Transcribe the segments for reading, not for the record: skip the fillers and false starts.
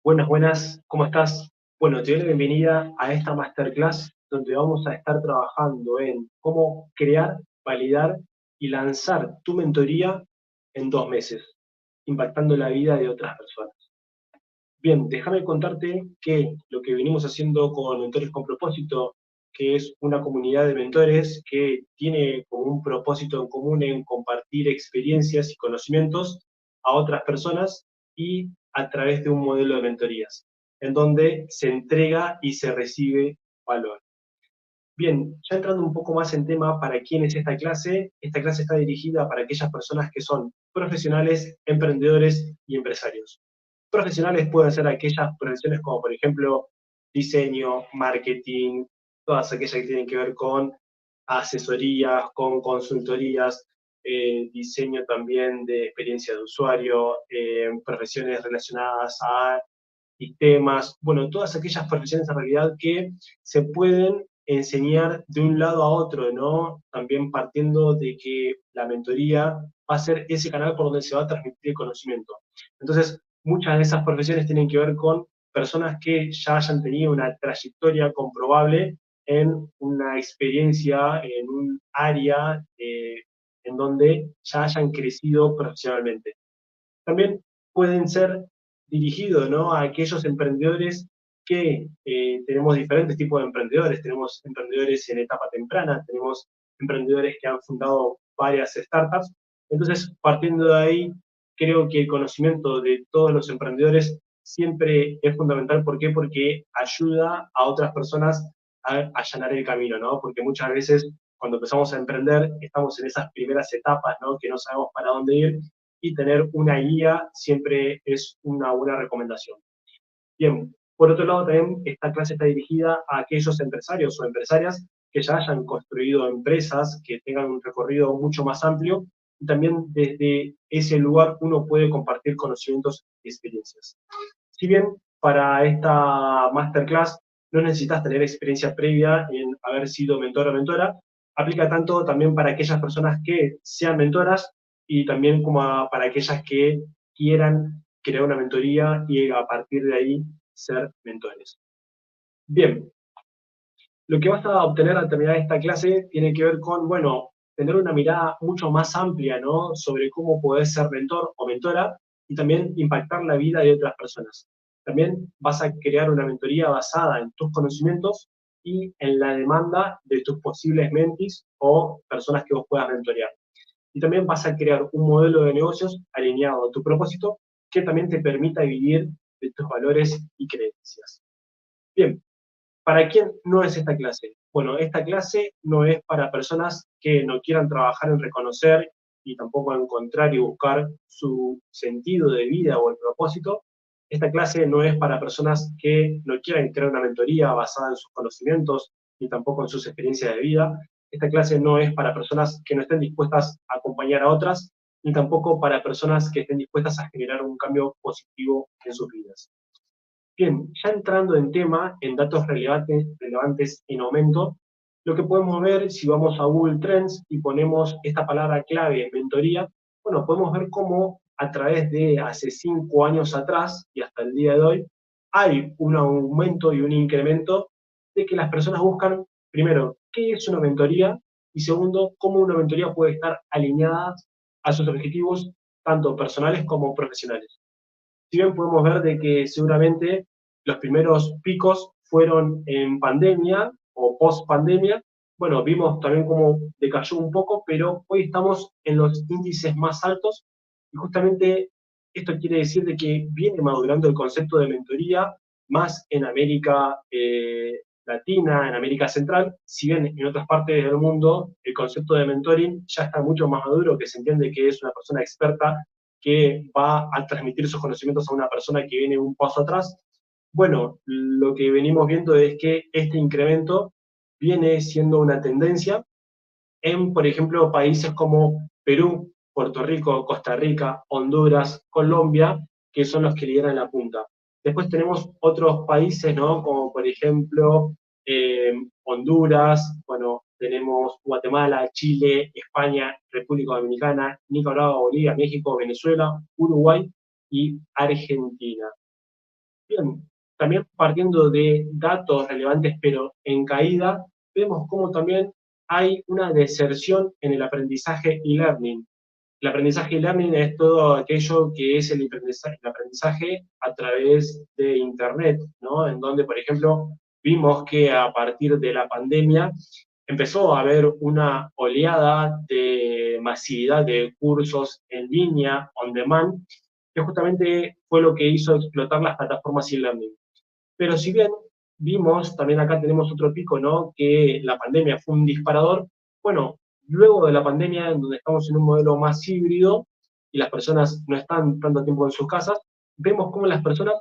Buenas, buenas, ¿cómo estás? Bueno, te doy la bienvenida a esta masterclass donde vamos a estar trabajando en cómo crear, validar y lanzar tu mentoría en 2 meses, impactando la vida de otras personas. Bien, déjame contarte que lo que venimos haciendo con Mentores con Propósito, que es una comunidad de mentores que tiene como un propósito en común en compartir experiencias y conocimientos a otras personas y a través de un modelo de mentorías, en donde se entrega y se recibe valor. Bien, ya entrando un poco más en tema, ¿para quién es esta clase está dirigida para aquellas personas que son profesionales, emprendedores y empresarios. Profesionales pueden ser aquellas profesiones como, por ejemplo, diseño, marketing, todas aquellas que tienen que ver con asesorías, con consultorías, diseño también de experiencia de usuario, profesiones relacionadas a sistemas, bueno, todas aquellas profesiones en realidad que se pueden enseñar de un lado a otro, ¿no? También partiendo de que la mentoría va a ser ese canal por donde se va a transmitir el conocimiento. Entonces, muchas de esas profesiones tienen que ver con personas que ya hayan tenido una trayectoria comprobable en una experiencia, en un área en donde ya hayan crecido profesionalmente. También pueden ser dirigidos, ¿no?, a aquellos emprendedores que tenemos diferentes tipos de emprendedores. Tenemos emprendedores en etapa temprana, tenemos emprendedores que han fundado varias startups. Entonces, partiendo de ahí, creo que el conocimiento de todos los emprendedores siempre es fundamental. ¿Por qué? Porque ayuda a otras personas a allanar el camino, ¿no? Porque muchas veces cuando empezamos a emprender estamos en esas primeras etapas, ¿no?, que no sabemos para dónde ir, y tener una guía siempre es una buena recomendación. Bien, por otro lado, también esta clase está dirigida a aquellos empresarios o empresarias que ya hayan construido empresas, que tengan un recorrido mucho más amplio, y también desde ese lugar uno puede compartir conocimientos y experiencias. Si bien para esta masterclass no necesitas tener experiencia previa en haber sido mentor o mentora, aplica tanto también para aquellas personas que sean mentoras y también como para aquellas que quieran crear una mentoría y a partir de ahí ser mentores. Bien, lo que vas a obtener al terminar esta clase tiene que ver con, bueno, tener una mirada mucho más amplia, ¿no?, sobre cómo podés ser mentor o mentora y también impactar la vida de otras personas. También vas a crear una mentoría basada en tus conocimientos y en la demanda de tus posibles mentis o personas que vos puedas mentorear. Y también vas a crear un modelo de negocios alineado a tu propósito que también te permita vivir de tus valores y creencias. Bien, ¿para quién no es esta clase? Bueno, esta clase no es para personas que no quieran trabajar en reconocer y tampoco encontrar y buscar su sentido de vida o el propósito. Esta clase no es para personas que no quieran crear una mentoría basada en sus conocimientos ni tampoco en sus experiencias de vida. Esta clase no es para personas que no estén dispuestas a acompañar a otras, ni tampoco para personas que estén dispuestas a generar un cambio positivo en sus vidas. Bien, ya entrando en tema, en datos relevantes en aumento, lo que podemos ver si vamos a Google Trends y ponemos esta palabra clave, mentoría, bueno, podemos ver cómo a través de hace 5 años atrás y hasta el día de hoy, hay un aumento y un incremento de que las personas buscan, primero, qué es una mentoría, y segundo, cómo una mentoría puede estar alineada a sus objetivos, tanto personales como profesionales. Si bien podemos ver de que seguramente los primeros picos fueron en pandemia o post pandemia, bueno, vimos también cómo decayó un poco, pero hoy estamos en los índices más altos y justamente esto quiere decir de que viene madurando el concepto de mentoría más en América Latina, en América Central, si bien en otras partes del mundo el concepto de mentoring ya está mucho más maduro, que se entiende que es una persona experta que va a transmitir sus conocimientos a una persona que viene un paso atrás. Bueno, lo que venimos viendo es que este incremento viene siendo una tendencia en, por ejemplo, países como Perú, Puerto Rico, Costa Rica, Honduras, Colombia, que son los que lideran la punta. Después tenemos otros países, ¿no?, como por ejemplo Honduras, bueno, tenemos Guatemala, Chile, España, República Dominicana, Nicaragua, Bolivia, México, Venezuela, Uruguay y Argentina. Bien, también partiendo de datos relevantes pero en caída, vemos cómo también hay una deserción en el aprendizaje e-learning. El aprendizaje e-learning es todo aquello que es el aprendizaje a través de Internet, ¿no? En donde, por ejemplo, vimos que a partir de la pandemia empezó a haber una oleada de masividad de cursos en línea, on demand, que justamente fue lo que hizo explotar las plataformas e-learning. Pero si bien vimos, también acá tenemos otro pico, ¿no? Que la pandemia fue un disparador. Bueno, luego de la pandemia, en donde estamos en un modelo más híbrido y las personas no están tanto tiempo en sus casas, vemos cómo las personas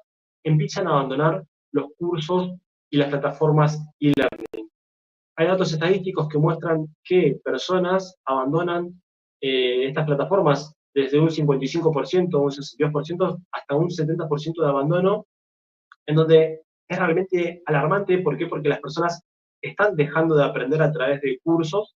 empiezan a abandonar los cursos y las plataformas e-learning. Hay datos estadísticos que muestran que personas abandonan estas plataformas desde un 55%, un 62%, hasta un 70% de abandono, en donde es realmente alarmante. ¿Por qué? Porque las personas están dejando de aprender a través de cursos.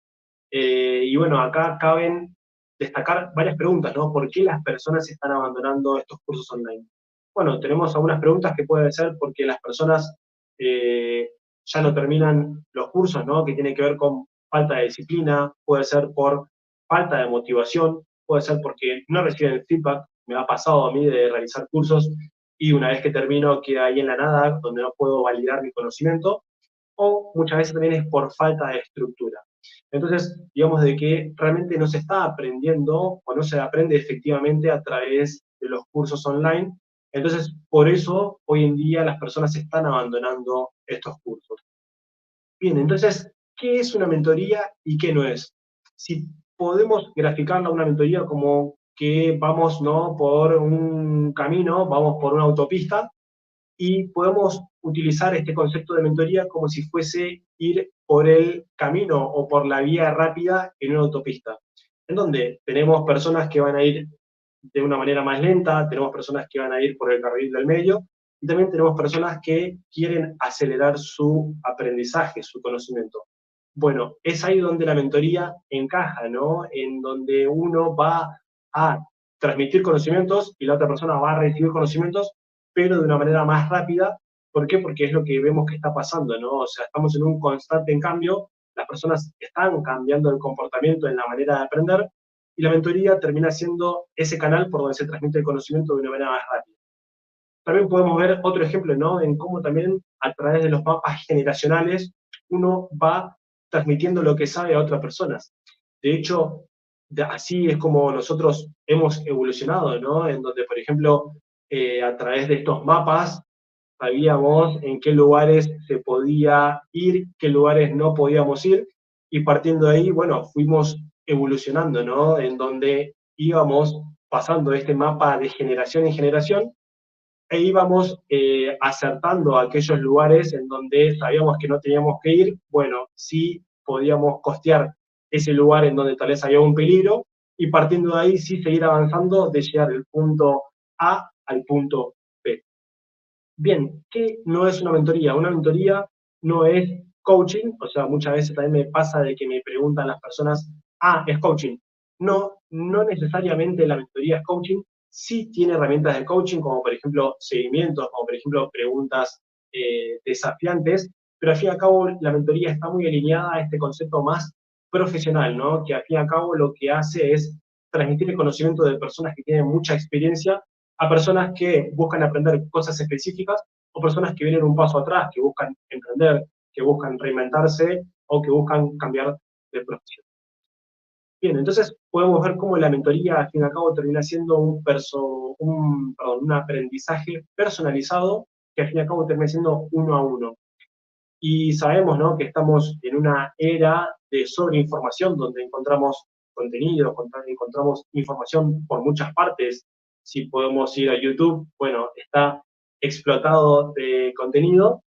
Y bueno, acá caben destacar varias preguntas, ¿no? ¿Por qué las personas están abandonando estos cursos online? Bueno, tenemos algunas preguntas que pueden ser porque las personas eh, ya no terminan los cursos, ¿no? Que tiene que ver con falta de disciplina, puede ser por falta de motivación, puede ser porque no reciben feedback. Me ha pasado a mí de realizar cursos y una vez que termino queda ahí en la nada, donde no puedo validar mi conocimiento, o muchas veces también es por falta de estructura. Entonces, digamos de que realmente no se está aprendiendo o no se aprende efectivamente a través de los cursos online. Entonces, por eso hoy en día las personas están abandonando estos cursos. Bien, entonces, ¿qué es una mentoría y qué no es? Si podemos graficarla una mentoría como que vamos, ¿no?, por un camino, vamos por una autopista, y podemos utilizar este concepto de mentoría como si fuese ir por el camino o por la vía rápida en una autopista, en donde tenemos personas que van a ir de una manera más lenta, tenemos personas que van a ir por el carril del medio, y también tenemos personas que quieren acelerar su aprendizaje, su conocimiento. Bueno, es ahí donde la mentoría encaja, ¿no? En donde uno va a transmitir conocimientos y la otra persona va a recibir conocimientos, pero de una manera más rápida. ¿Por qué? Porque es lo que vemos que está pasando, ¿no? O sea, estamos en un constante cambio, las personas están cambiando el comportamiento en la manera de aprender, y la mentoría termina siendo ese canal por donde se transmite el conocimiento de una manera más rápida. También podemos ver otro ejemplo, ¿no? En cómo también a través de los mapas generacionales uno va transmitiendo lo que sabe a otras personas. De hecho, así es como nosotros hemos evolucionado, ¿no? En donde, por ejemplo, a través de estos mapas sabíamos en qué lugares se podía ir, qué lugares no podíamos ir, y partiendo de ahí, bueno, fuimos evolucionando, ¿no? En donde íbamos pasando este mapa de generación en generación e íbamos acertando aquellos lugares en donde sabíamos que no teníamos que ir. Bueno, sí podíamos costear ese lugar en donde tal vez había un peligro, y partiendo de ahí sí seguir avanzando de llegar del punto A al punto B. Bien, ¿qué no es una mentoría? Una mentoría no es coaching. O sea, muchas veces también me pasa de que me preguntan las personas, ¿es coaching? No, no necesariamente la mentoría es coaching. Sí tiene herramientas de coaching, como por ejemplo seguimientos, como por ejemplo preguntas desafiantes, pero al fin y al cabo la mentoría está muy alineada a este concepto más profesional, ¿no? Que al fin y al cabo lo que hace es transmitir el conocimiento de personas que tienen mucha experiencia a personas que buscan aprender cosas específicas, o personas que vienen un paso atrás, que buscan emprender, que buscan reinventarse o que buscan cambiar de profesión. Bien, entonces podemos ver cómo la mentoría al fin y al cabo termina siendo un aprendizaje personalizado, que al fin y al cabo termina siendo uno a uno. Y sabemos, ¿no?, que estamos en una era de sobreinformación, donde encontramos contenido, encontramos información por muchas partes. Si podemos ir a YouTube, bueno, está explotado de contenido,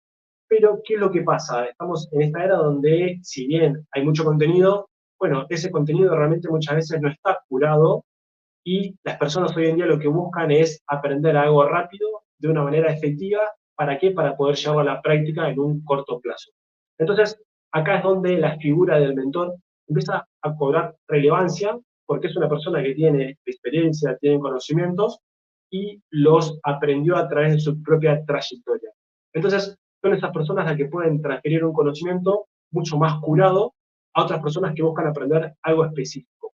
pero ¿qué es lo que pasa? Estamos en esta era donde, si bien hay mucho contenido, bueno, ese contenido realmente muchas veces no está curado, y las personas hoy en día lo que buscan es aprender algo rápido, de una manera efectiva. ¿Para qué? Para poder llevarlo a la práctica en un corto plazo. Entonces, acá es donde la figura del mentor empieza a cobrar relevancia, porque es una persona que tiene experiencia, tiene conocimientos, y los aprendió a través de su propia trayectoria. Entonces, son esas personas las que pueden transferir un conocimiento mucho más curado a otras personas que buscan aprender algo específico.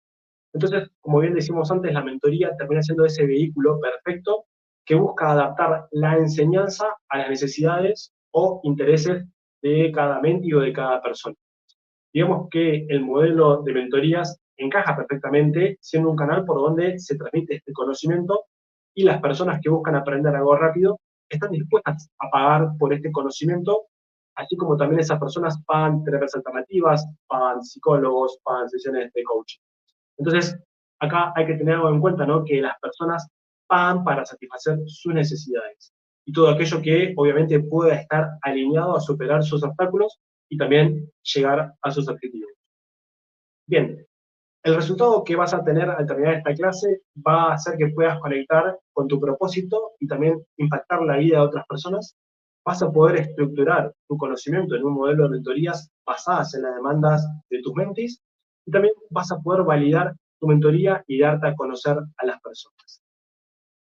Entonces, como bien decimos antes, la mentoría termina siendo ese vehículo perfecto que busca adaptar la enseñanza a las necesidades o intereses de cada mente o de cada persona. Digamos que el modelo de mentorías encaja perfectamente siendo un canal por donde se transmite este conocimiento y las personas que buscan aprender algo rápido están dispuestas a pagar por este conocimiento, así como también esas personas pagan terapias alternativas, pagan psicólogos, pagan sesiones de coaching. Entonces, acá hay que tener algo en cuenta, ¿no? Que las personas pagan para satisfacer sus necesidades y todo aquello que obviamente pueda estar alineado a superar sus obstáculos y también llegar a sus objetivos. Bien, el resultado que vas a tener al terminar esta clase va a hacer que puedas conectar con tu propósito y también impactar la vida de otras personas. Vas a poder estructurar tu conocimiento en un modelo de mentorías basadas en las demandas de tus mentis y también vas a poder validar tu mentoría y darte a conocer a las personas.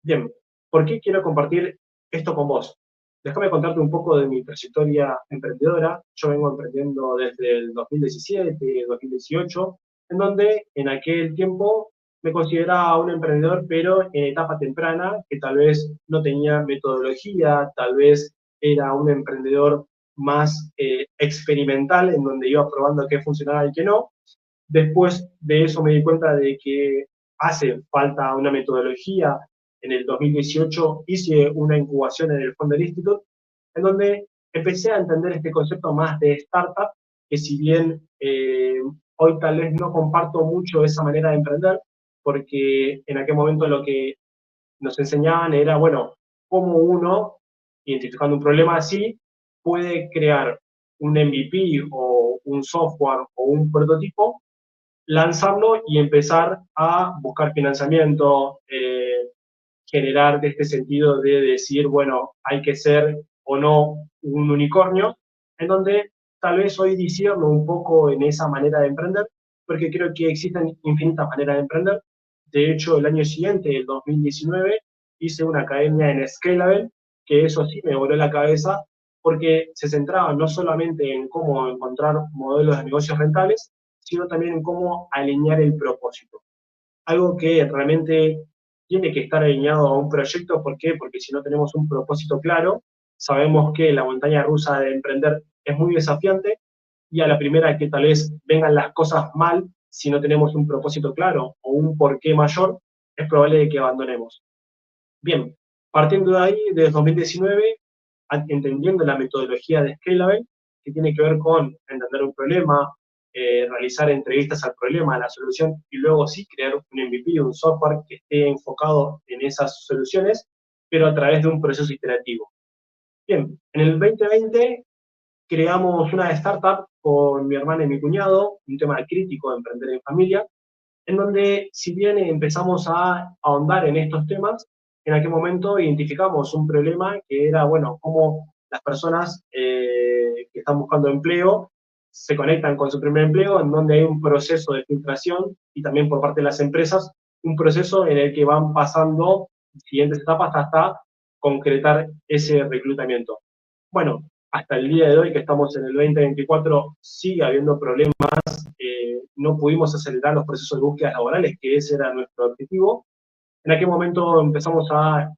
Bien, ¿por qué quiero compartir esto con vos? Déjame contarte un poco de mi trayectoria emprendedora. Yo vengo emprendiendo desde el 2017, 2018, en donde en aquel tiempo me consideraba un emprendedor, pero en etapa temprana, que tal vez no tenía metodología, tal vez era un emprendedor más experimental, en donde iba probando qué funcionaba y qué no. Después de eso me di cuenta de que hace falta una metodología. En el 2018 hice una incubación en el Founder Institute, en donde empecé a entender este concepto más de startup, que si bien hoy tal vez no comparto mucho esa manera de emprender, porque en aquel momento lo que nos enseñaban era, bueno, cómo uno, identificando un problema así, puede crear un MVP o un software o un prototipo, lanzarlo y empezar a buscar financiamiento, generar de este sentido de decir, bueno, hay que ser o no un unicornio, en donde tal vez hoy disierno un poco en esa manera de emprender, porque creo que existen infinitas maneras de emprender. De hecho, el año siguiente, el 2019, hice una academia en Scalable, que eso sí me voló la cabeza, porque se centraba no solamente en cómo encontrar modelos de negocios rentables, sino también en cómo alinear el propósito. Algo que realmente tiene que estar alineado a un proyecto. ¿Por qué? Porque si no tenemos un propósito claro, sabemos que la montaña rusa de emprender es muy desafiante y a la primera que tal vez vengan las cosas mal, si no tenemos un propósito claro o un porqué mayor, es probable que abandonemos. Bien, partiendo de ahí, desde 2019, entendiendo la metodología de Scalable, que tiene que ver con entender un problema, realizar entrevistas al problema, a la solución, y luego sí crear un MVP, un software que esté enfocado en esas soluciones, pero a través de un proceso iterativo. Bien, en el 2020 creamos una startup con mi hermana y mi cuñado, un tema crítico de emprender en familia, en donde si bien empezamos a ahondar en estos temas, en aquel momento identificamos un problema que era, bueno, cómo las personas que están buscando empleo se conectan con su primer empleo, en donde hay un proceso de filtración y también por parte de las empresas, un proceso en el que van pasando siguientes etapas hasta concretar ese reclutamiento. Bueno, hasta el día de hoy, que estamos en el 2024, sigue habiendo problemas, no pudimos acelerar los procesos de búsqueda laborales, que ese era nuestro objetivo. En aquel momento empezamos a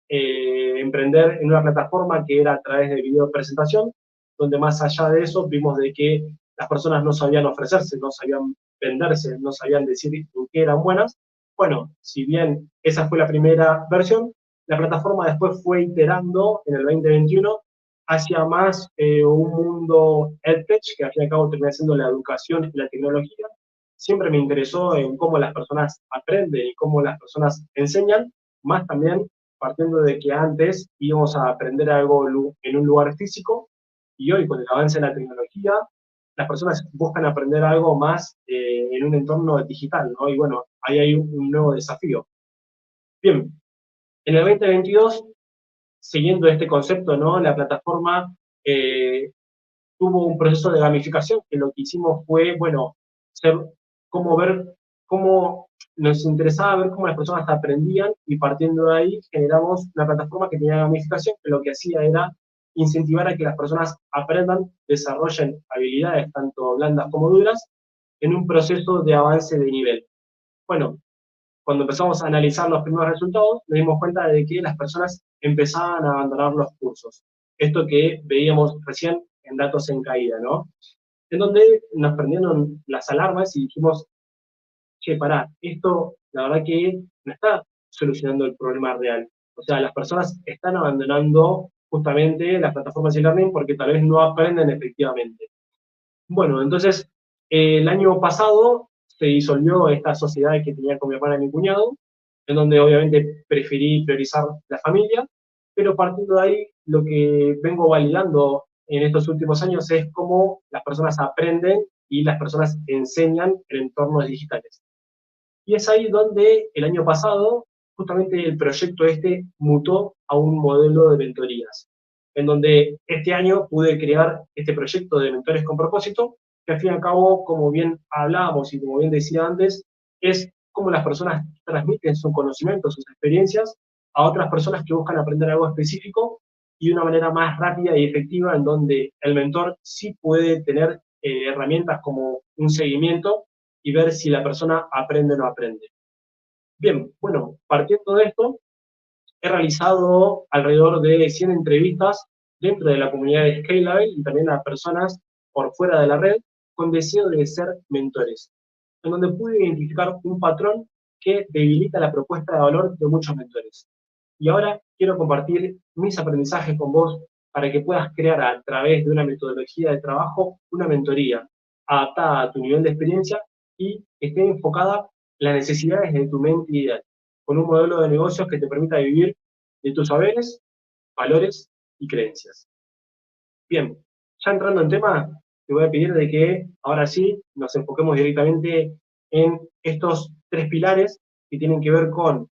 emprender en una plataforma que era a través de video presentación, donde más allá de eso vimos de que las personas no sabían ofrecerse, no sabían venderse, no sabían decir en qué eran buenas. Bueno, si bien esa fue la primera versión, la plataforma después fue iterando en el 2021 hacia más un mundo EdTech, que al fin y al cabo termina siendo la educación y la tecnología. Siempre me interesó en cómo las personas aprenden y cómo las personas enseñan, más también partiendo de que antes íbamos a aprender algo en un lugar físico y hoy con el avance de la tecnología, las personas buscan aprender algo más en un entorno digital, ¿no? Y bueno, ahí hay un nuevo desafío. Bien, en el 2022, siguiendo este concepto, ¿no? La plataforma tuvo un proceso de gamificación que lo que hicimos fue, bueno, ser, cómo ver cómo nos interesaba ver cómo las personas aprendían y partiendo de ahí generamos una plataforma que tenía gamificación que lo que hacía era incentivar a que las personas aprendan, desarrollen habilidades tanto blandas como duras en un proceso de avance de nivel. Bueno, cuando empezamos a analizar los primeros resultados, nos dimos cuenta de que las personas empezaban a abandonar los cursos. Esto que veíamos recién en datos en caída, ¿no? En donde nos prendieron las alarmas y dijimos, che, pará, esto la verdad que no está solucionando el problema real. O sea, las personas están abandonando justamente las plataformas de learning porque tal vez no aprenden efectivamente. Bueno, entonces, el año pasado se disolvió esta sociedad que tenía con mi hermana y mi cuñado, en donde obviamente preferí priorizar la familia, pero partiendo de ahí, lo que vengo validando en estos últimos años es cómo las personas aprenden y las personas enseñan en entornos digitales. Y es ahí donde el año pasado, justamente el proyecto este mutó a un modelo de mentorías, en donde este año pude crear este proyecto de mentores con propósito, que al fin y al cabo, como bien hablábamos y como bien decía antes, es cómo las personas transmiten su conocimiento, sus experiencias a otras personas que buscan aprender algo específico y de una manera más rápida y efectiva, en donde el mentor sí puede tener herramientas como un seguimiento y ver si la persona aprende o no aprende. Bien, bueno, partiendo de esto, he realizado alrededor de 100 entrevistas dentro de la comunidad de Scalable y también a personas por fuera de la red con deseo de ser mentores, en donde pude identificar un patrón que debilita la propuesta de valor de muchos mentores. Y ahora quiero compartir mis aprendizajes con vos para que puedas crear a través de una metodología de trabajo una mentoría adaptada a tu nivel de experiencia y que esté enfocada en las necesidades de tu mente ideal, con un modelo de negocios que te permita vivir de tus saberes, valores y creencias. Bien, ya entrando en tema, te voy a pedir de que ahora sí nos enfoquemos directamente en estos tres pilares que tienen que ver con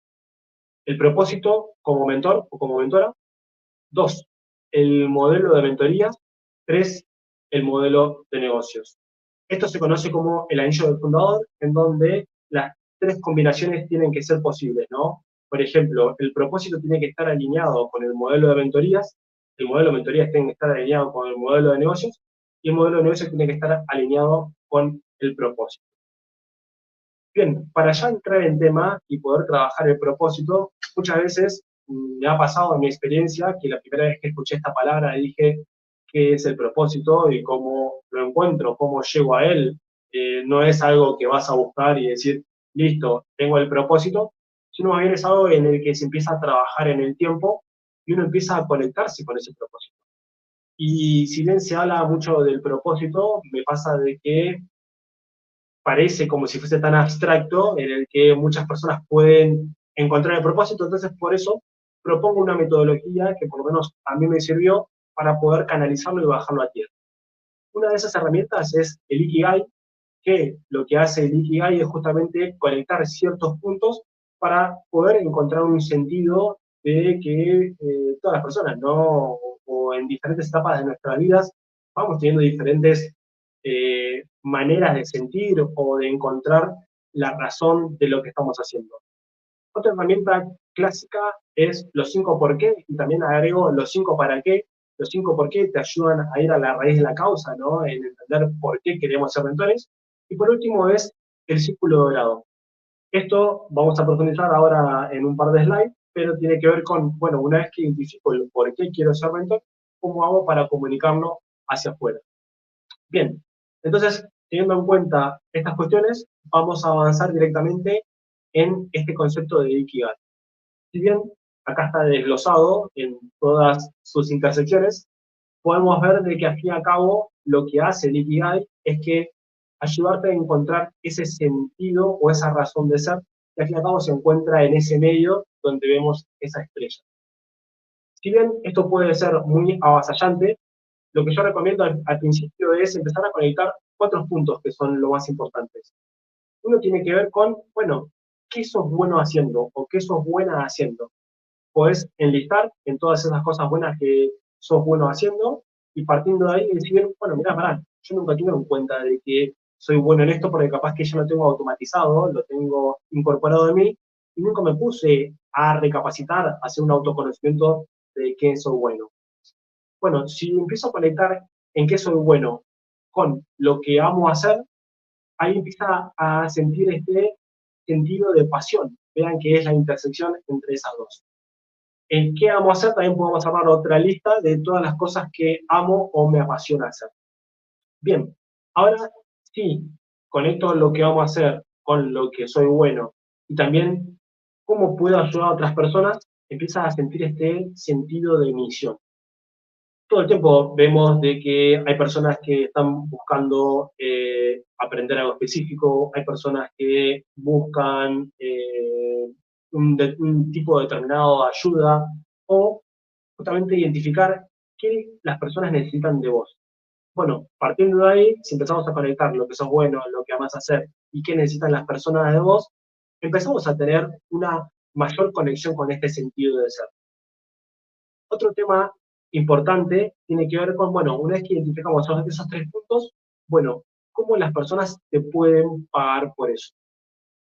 el propósito como mentor o como mentora. Dos, el modelo de mentoría. Tres, el modelo de negocios. Esto se conoce como el anillo del fundador, en donde las tres combinaciones tienen que ser posibles, ¿no? Por ejemplo, el propósito tiene que estar alineado con el modelo de mentorías, el modelo de mentorías tiene que estar alineado con el modelo de negocios, y el modelo de negocios tiene que estar alineado con el propósito. Bien, para ya entrar en tema y poder trabajar el propósito, muchas veces me ha pasado en mi experiencia que la primera vez que escuché esta palabra dije qué es el propósito y cómo lo encuentro, cómo llego a él. No es algo que vas a buscar y decir, listo, tengo el propósito, sino más bien es algo en el que se empieza a trabajar en el tiempo y uno empieza a conectarse con ese propósito. Y si bien se habla mucho del propósito, me pasa de que parece como si fuese tan abstracto, en el que muchas personas pueden encontrar el propósito, entonces por eso propongo una metodología que por lo menos a mí me sirvió para poder canalizarlo y bajarlo a tierra. Una de esas herramientas es el Ikigai, que lo que hace el Ikigai es justamente conectar ciertos puntos para poder encontrar un sentido de que todas las personas, ¿no? O en diferentes etapas de nuestras vidas, vamos teniendo diferentes maneras de sentir o de encontrar la razón de lo que estamos haciendo. Otra herramienta clásica es los 5 por qué, y también agrego los 5 para qué. Los 5 por qué te ayudan a ir a la raíz de la causa, ¿no? En entender por qué queremos ser mentores. Y por último es el círculo dorado. Esto vamos a profundizar ahora en un par de slides, pero tiene que ver con, bueno, una vez que identifico el por qué quiero ser mentor, ¿cómo hago para comunicarlo hacia afuera? Bien, entonces, teniendo en cuenta estas cuestiones, vamos a avanzar directamente en este concepto de Ikigai. Si bien acá está desglosado en todas sus intersecciones, podemos ver de que al fin y al cabo lo que hace el Ikigai es que ayudarte a encontrar ese sentido o esa razón de ser que al fin y al cabo se encuentra en ese medio donde vemos esa estrella. Si bien esto puede ser muy avasallante, lo que yo recomiendo al principio es empezar a conectar cuatro puntos que son lo más importantes. Uno tiene que ver con, bueno, ¿qué sos bueno haciendo o qué sos buena haciendo? Podés enlistar en todas esas cosas buenas que sos bueno haciendo y partiendo de ahí decir, bueno, mirá, pará, yo nunca tuve en cuenta de que soy bueno en esto porque capaz que ya lo tengo automatizado, lo tengo incorporado en mí, y nunca me puse a recapacitar, a hacer un autoconocimiento de qué soy bueno. Bueno, si empiezo a conectar en qué soy bueno con lo que amo hacer, ahí empieza a sentir este sentido de pasión. Vean que es la intersección entre esas dos. En qué amo hacer, también podemos armar otra lista de todas las cosas que amo o me apasiona hacer. Bien, ahora sí, conecto lo que amo hacer con lo que soy bueno y también cómo puedo ayudar a otras personas, empiezas a sentir este sentido de misión. Todo el tiempo vemos de que hay personas que están buscando aprender algo específico, hay personas que buscan un tipo determinado de ayuda o justamente identificar qué las personas necesitan de vos. Bueno, partiendo de ahí, si empezamos a conectar lo que sos bueno, lo que amas hacer y qué necesitan las personas de vos, empezamos a tener una mayor conexión con este sentido de ser. Otro tema importante tiene que ver con, bueno, una vez que identificamos esos tres puntos, bueno, ¿cómo las personas te pueden pagar por eso?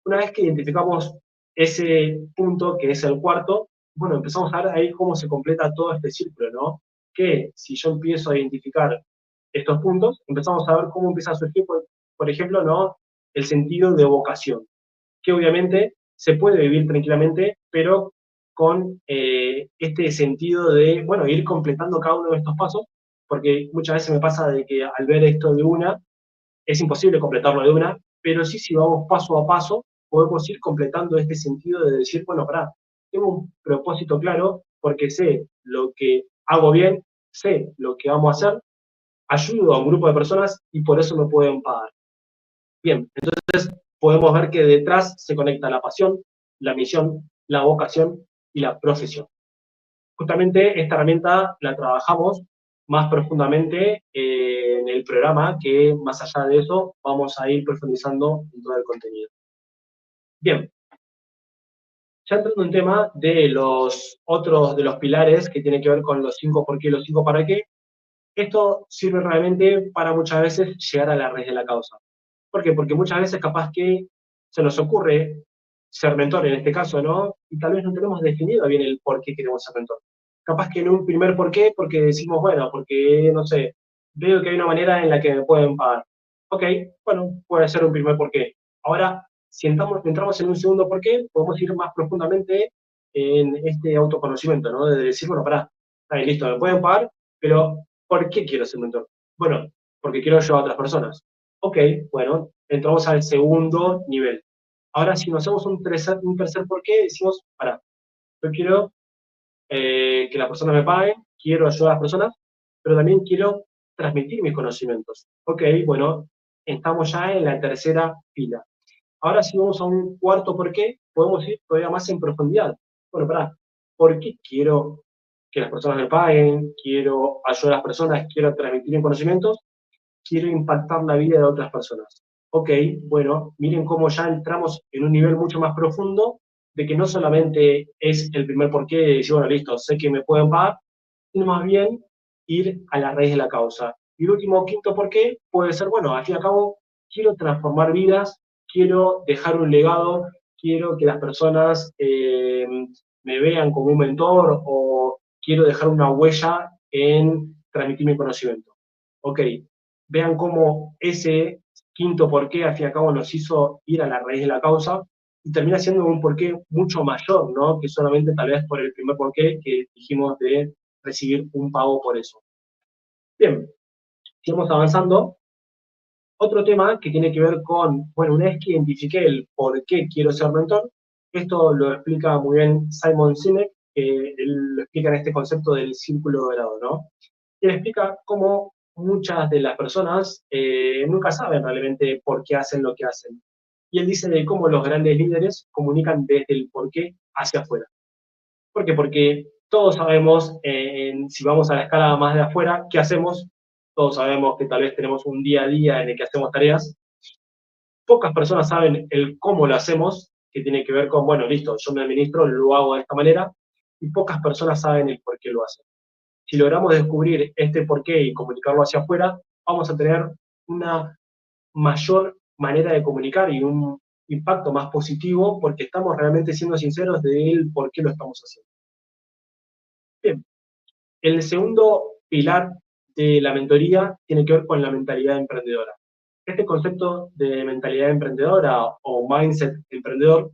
Una vez que identificamos ese punto, que es el cuarto, bueno, empezamos a ver ahí cómo se completa todo este círculo, ¿no? Que si yo empiezo a identificar estos puntos, empezamos a ver cómo empieza a surgir, por ejemplo, ¿no? El sentido de vocación, que obviamente se puede vivir tranquilamente, pero con este sentido de, bueno, ir completando cada uno de estos pasos, porque muchas veces me pasa de que al ver esto de una, es imposible completarlo de una, pero sí si vamos paso a paso, podemos ir completando este sentido de decir, bueno, pará, tengo un propósito claro porque sé lo que hago bien, sé lo que vamos a hacer, ayudo a un grupo de personas y por eso me pueden pagar. Bien, entonces podemos ver que detrás se conecta la pasión, la misión, la vocación y la profesión. Justamente esta herramienta la trabajamos más profundamente en el programa, que más allá de eso vamos a ir profundizando en todo el contenido. Bien, ya entrando en tema de los otros de los pilares que tienen que ver con los 5 por qué y los 5 para qué, esto sirve realmente para muchas veces llegar a la raíz de la causa. ¿Por qué? Porque muchas veces capaz que se nos ocurre ser mentor en este caso, ¿no? Y tal vez no tenemos definido bien el por qué queremos ser mentor. Capaz que en un primer por qué, porque decimos, bueno, porque, no sé, veo que hay una manera en la que me pueden pagar. Ok, bueno, puede ser un primer por qué. Ahora, si entramos en un segundo por qué, podemos ir más profundamente en este autoconocimiento, ¿no? De decir, bueno, pará, está bien, listo, me pueden pagar, pero ¿por qué quiero ser mentor? Bueno, porque quiero ayudar a otras personas. Ok, bueno, entramos al segundo nivel. Ahora, si nos hacemos un tercer por qué, decimos, para, yo quiero que las personas me paguen, quiero ayudar a las personas, pero también quiero transmitir mis conocimientos. Ok, bueno, estamos ya en la tercera fila. Ahora, si vamos a un cuarto por qué, podemos ir todavía más en profundidad. Bueno, para, ¿por qué quiero que las personas me paguen? Quiero ayudar a las personas, quiero transmitir mis conocimientos, quiero impactar la vida de otras personas. Ok, bueno, miren cómo ya entramos en un nivel mucho más profundo de que no solamente es el primer porqué de decir, bueno, listo, sé que me pueden pagar, sino más bien ir a la raíz de la causa. Y el último, quinto porqué puede ser, bueno, al fin y al cabo, quiero transformar vidas, quiero dejar un legado, quiero que las personas me vean como un mentor o quiero dejar una huella en transmitir mi conocimiento. Ok, vean cómo ese quinto porqué, al fin y al cabo, nos hizo ir a la raíz de la causa y termina siendo un porqué mucho mayor, ¿no? Que solamente tal vez por el primer porqué que dijimos de recibir un pago por eso. Bien, seguimos avanzando. Otro tema que tiene que ver con, bueno, una vez que identifiqué el por qué quiero ser mentor, esto lo explica muy bien Simon Sinek, que él lo explica en este concepto del círculo dorado, ¿no? Él explica cómo muchas de las personas nunca saben realmente por qué hacen lo que hacen. Y él dice de cómo los grandes líderes comunican desde el por qué hacia afuera. ¿Por qué? Porque todos sabemos, si vamos a la escala más de afuera, ¿qué hacemos? Todos sabemos que tal vez tenemos un día a día en el que hacemos tareas. Pocas personas saben el cómo lo hacemos, que tiene que ver con, bueno, listo, yo me administro, lo hago de esta manera, y pocas personas saben el por qué lo hacen. Si logramos descubrir este por qué y comunicarlo hacia afuera, vamos a tener una mayor manera de comunicar y un impacto más positivo porque estamos realmente siendo sinceros de él por qué lo estamos haciendo. Bien, el segundo pilar de la mentoría tiene que ver con la mentalidad emprendedora. Este concepto de mentalidad emprendedora o mindset emprendedor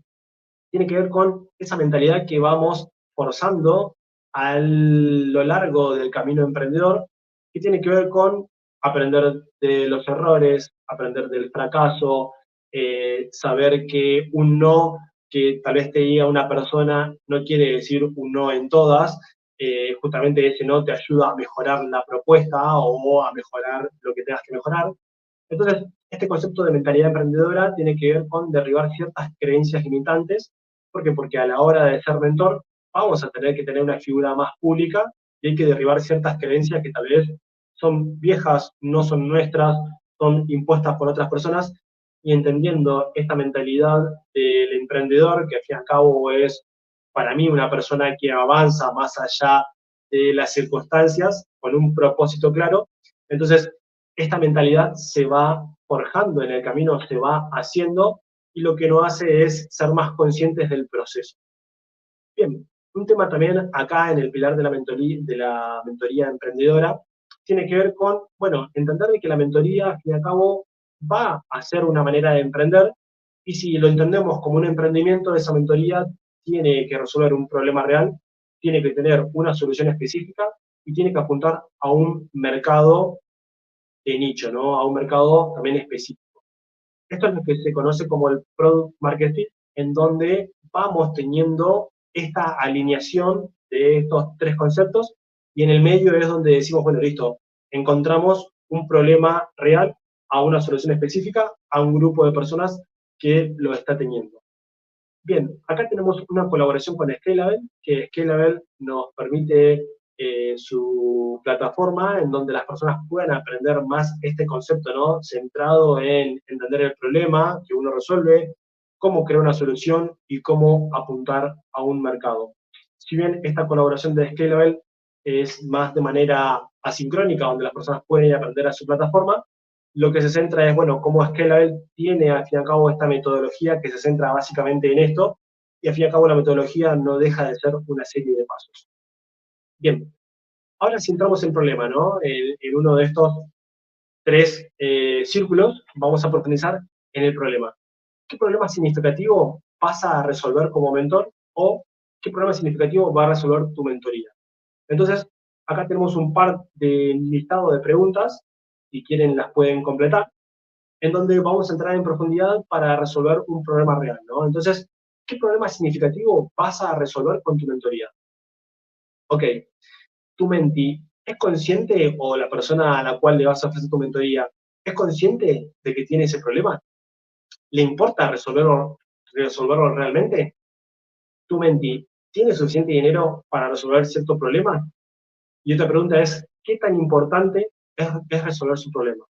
tiene que ver con esa mentalidad que vamos forzando a lo largo del camino emprendedor, que tiene que ver con aprender de los errores, aprender del fracaso, saber que un no que tal vez te diga una persona no quiere decir un no en todas, justamente ese no te ayuda a mejorar la propuesta o a mejorar lo que tengas que mejorar. Entonces, este concepto de mentalidad emprendedora tiene que ver con derribar ciertas creencias limitantes. ¿Por qué? Porque a la hora de ser mentor vamos a tener que tener una figura más pública y hay que derribar ciertas creencias que tal vez son viejas, no son nuestras, son impuestas por otras personas, y entendiendo esta mentalidad del emprendedor, que al fin y al cabo es para mí una persona que avanza más allá de las circunstancias con un propósito claro. Entonces, esta mentalidad se va forjando en el camino, se va haciendo, y lo que nos hace es ser más conscientes del proceso. Bien, un tema también acá en el pilar de la mentoría emprendedora tiene que ver con, bueno, entender de que la mentoría, al fin y al cabo, va a ser una manera de emprender, y si lo entendemos como un emprendimiento, esa mentoría tiene que resolver un problema real, tiene que tener una solución específica y tiene que apuntar a un mercado de nicho, ¿no? A un mercado también específico. Esto es lo que se conoce como el product market fit, en donde vamos teniendo esta alineación de estos tres conceptos, y en el medio es donde decimos, bueno, listo, encontramos un problema real a una solución específica, a un grupo de personas que lo está teniendo. Bien, acá tenemos una colaboración con Scalable, que Scalable nos permite su plataforma en donde las personas puedan aprender más este concepto, ¿no? Centrado en entender el problema que uno resuelve, cómo crear una solución y cómo apuntar a un mercado. Si bien esta colaboración de Scalable es más de manera asincrónica, donde las personas pueden aprender a su plataforma, lo que se centra es, bueno, cómo Scalable tiene al fin y al cabo esta metodología que se centra básicamente en esto, y al fin y al cabo la metodología no deja de ser una serie de pasos. Bien, ahora si entramos en problema, ¿no? En uno de estos tres círculos, vamos a profundizar en el problema. ¿Qué problema significativo vas a resolver como mentor o qué problema significativo va a resolver tu mentoría? Entonces, acá tenemos un par de listado de preguntas, si quieren las pueden completar, en donde vamos a entrar en profundidad para resolver un problema real, ¿no? Entonces, ¿qué problema significativo vas a resolver con tu mentoría? Ok, tu menti es consciente, o la persona a la cual le vas a ofrecer tu mentoría es consciente de que tiene ese problema. ¿Le importa resolverlo realmente? ¿Tu menti tiene suficiente dinero para resolver cierto problema? Y otra pregunta es, ¿qué tan importante es resolver su problema?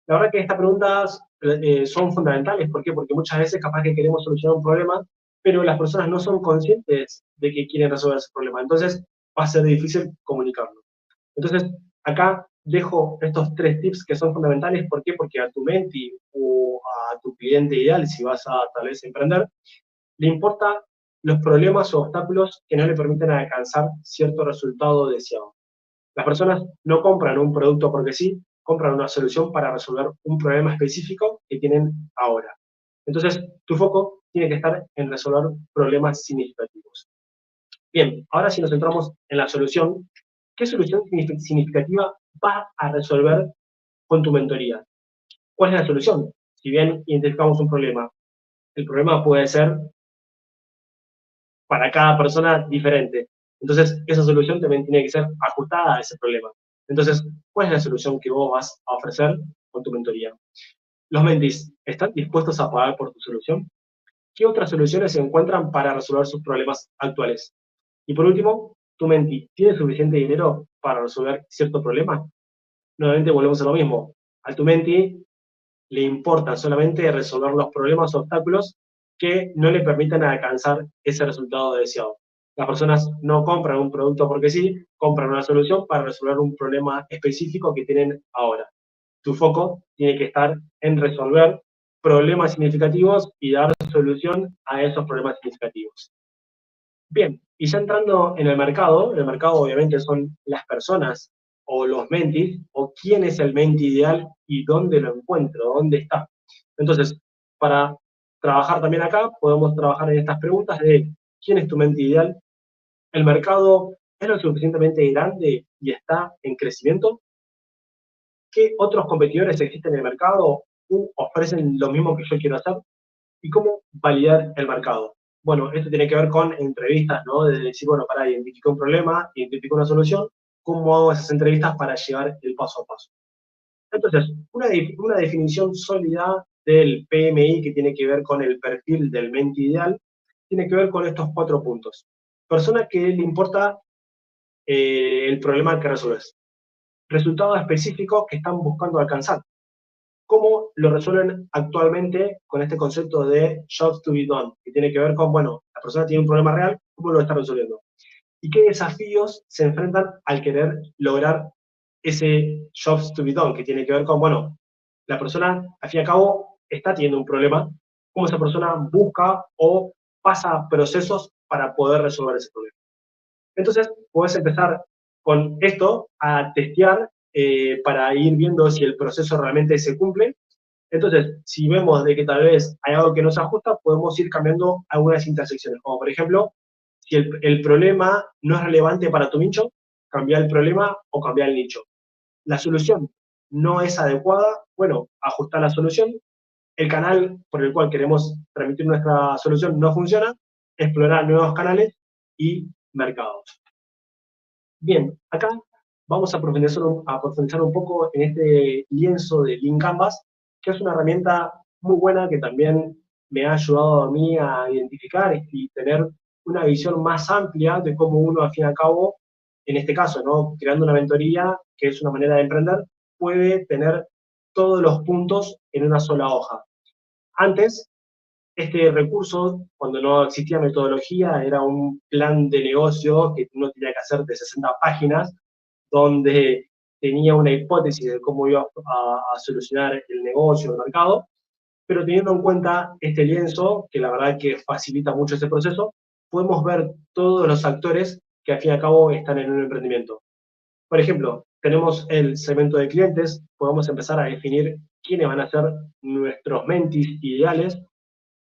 La verdad que estas preguntas son fundamentales. ¿Por qué? Porque muchas veces capaz que queremos solucionar un problema, pero las personas no son conscientes de que quieren resolver ese problema. Entonces va a ser difícil comunicarlo. Entonces, acá dejo estos tres tips que son fundamentales. ¿Por qué? Porque a tu menti o a tu cliente ideal, si vas a tal vez emprender, le importa los problemas o obstáculos que no le permiten alcanzar cierto resultado deseado. Las personas no compran un producto porque sí, compran una solución para resolver un problema específico que tienen ahora. Entonces, tu foco tiene que estar en resolver problemas significativos. Bien, ahora si nos centramos en la solución, ¿qué solución significativa vas a resolver con tu mentoría? ¿Cuál es la solución? Si bien identificamos un problema, el problema puede ser para cada persona diferente. Entonces, esa solución también tiene que ser ajustada a ese problema. Entonces, ¿cuál es la solución que vos vas a ofrecer con tu mentoría? Los mentis, ¿están dispuestos a pagar por tu solución? ¿Qué otras soluciones se encuentran para resolver sus problemas actuales? Y por último, ¿tu menti tiene suficiente dinero para resolver cierto problema? Nuevamente volvemos a lo mismo. A tu menti le importa solamente resolver los problemas o obstáculos que no le permitan alcanzar ese resultado deseado. Las personas no compran un producto porque sí, compran una solución para resolver un problema específico que tienen ahora. tu foco tiene que estar en resolver problemas significativos y dar solución a esos problemas significativos. Bien, y ya entrando en el mercado obviamente son las personas o los mentis, o quién es el menti ideal y dónde lo encuentro, dónde está. Entonces, para trabajar también acá, podemos trabajar en estas preguntas de quién es tu menti ideal, el mercado es lo suficientemente grande y está en crecimiento, qué otros competidores existen en el mercado u ofrecen lo mismo que yo quiero hacer, y cómo validar el mercado. Bueno, esto tiene que ver con entrevistas, ¿no? De decir, bueno, para, identificar un problema, identificar una solución, ¿cómo hago esas entrevistas para llevar el paso a paso? Entonces, una definición sólida del PMI que tiene que ver con el perfil del menti ideal, tiene que ver con estos 4 puntos. Persona que le importa el problema que resuelves. Resultados específicos que están buscando alcanzar. ¿Cómo lo resuelven actualmente con este concepto de jobs to be done? Que tiene que ver con, bueno, la persona tiene un problema real, ¿cómo lo está resolviendo? ¿Y qué desafíos se enfrentan al querer lograr ese jobs to be done? Que tiene que ver con, bueno, la persona, al fin y al cabo, está teniendo un problema, cómo esa persona busca o pasa procesos para poder resolver ese problema. Entonces, puedes empezar con esto a testear para ir viendo si el proceso realmente se cumple. Entonces, si vemos de que tal vez hay algo que no se ajusta, podemos ir cambiando algunas intersecciones. Como por ejemplo, si el problema no es relevante para tu nicho, cambiar el problema o cambiar el nicho. La solución no es adecuada, bueno, ajustar la solución. El canal por el cual queremos transmitir nuestra solución no funciona, explorar nuevos canales y mercados. Bien, acá vamos a profundizar un poco en este lienzo de Lean Canvas, que es una herramienta muy buena que también me ha ayudado a mí a identificar y tener una visión más amplia de cómo uno, al fin y al cabo, en este caso, ¿no? Creando una mentoría, que es una manera de emprender, puede tener todos los puntos en una sola hoja. Antes, este recurso, cuando no existía metodología, era un plan de negocio que uno tenía que hacer de 60 páginas, donde tenía una hipótesis de cómo iba a solucionar el negocio, el mercado, pero teniendo en cuenta este lienzo, que la verdad que facilita mucho ese proceso, podemos ver todos los actores que al fin y al cabo están en un emprendimiento. Por ejemplo, tenemos el segmento de clientes, podemos empezar a definir quiénes van a ser nuestros mentis ideales,